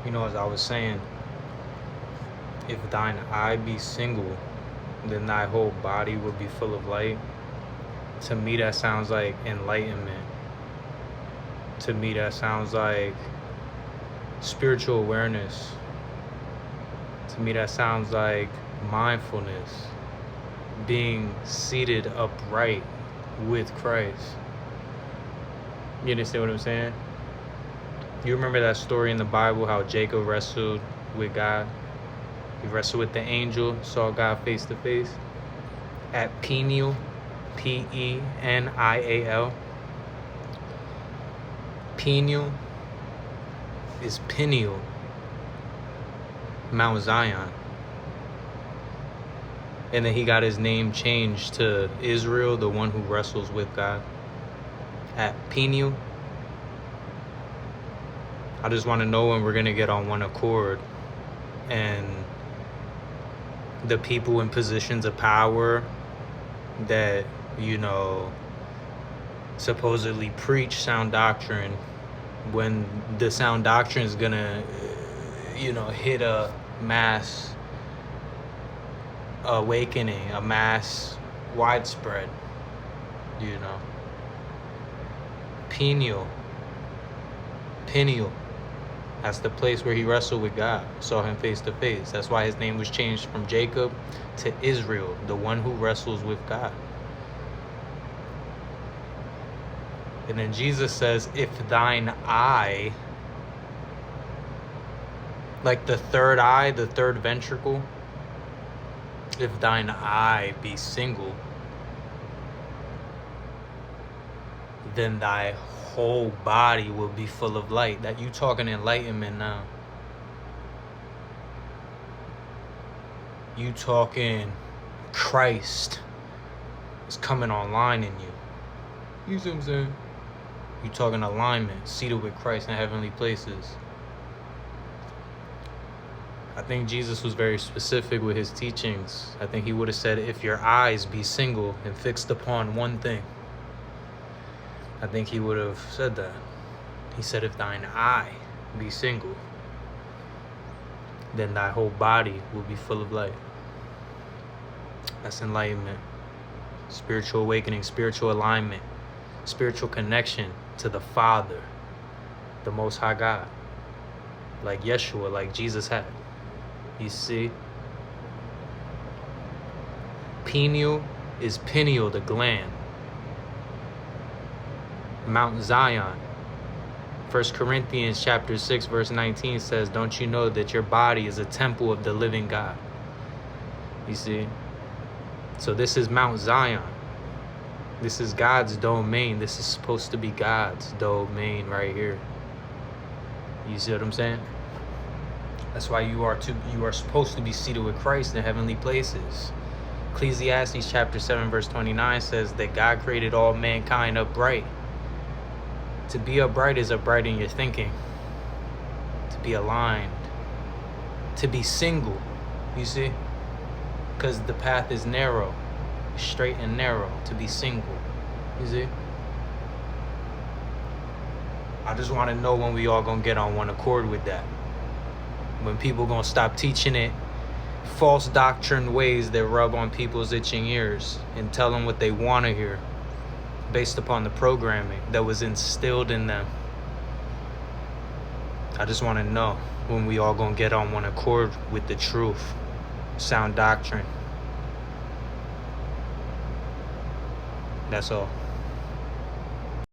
As I was saying, if thine eye be single, then thy whole body will be full of light. To me, that sounds like enlightenment. To me, that sounds like spiritual awareness. To me, that sounds like mindfulness, being seated upright with Christ. You understand what I'm saying? You remember that story in the Bible, how Jacob wrestled with God? He wrestled with the angel, saw God face to face at Peniel, Penial. Peniel is Peniel, Mount Zion. And then he got his name changed to Israel, the one who wrestles with God, at Peniel. I just want to know when we're going to get on one accord, and the people in positions of power that, supposedly preach sound doctrine, when the sound doctrine is going to, hit a mass awakening, a mass widespread, Peniel. That's the place where he wrestled with God, saw him face to face. That's why his name was changed from Jacob to Israel, the one who wrestles with God. And then Jesus says, if thine eye, like the third eye, the third ventricle, if thine eye be single, then thy whole body will be full of light. That you talking enlightenment now. You talking Christ is coming online in you. You see what I'm saying? You talking alignment, seated with Christ in heavenly places. I think Jesus was very specific with his teachings. I think he would have said, if your eyes be single and fixed upon one thing. I think he would have said that. He said, if thine eye be single, then thy whole body will be full of light. That's enlightenment, spiritual awakening, spiritual alignment, spiritual connection to the Father, the Most High God, like Yeshua, like Jesus had. You see? Peniel is pineal, the gland. Mount Zion. 1 Corinthians chapter 6 verse 19 says, don't you know that your body is a temple of the living God? You see? So this is Mount Zion. This is God's domain. This is supposed to be God's domain right here. You see what I'm saying? That's why you are supposed to be seated with Christ in heavenly places. Ecclesiastes chapter 7 verse 29 says that God created all mankind upright. To be upright is upright in your thinking. To be aligned. To be single. You see? Because the path is narrow. Straight and narrow. To be single. You see? I just want to know when we all going to get on one accord with that. When people going to stop teaching it false doctrine ways that rub on people's itching ears and tell them what they want to hear based upon the programming that was instilled in them. I just want to know when we all going to get on one accord with the truth, sound doctrine. That's all.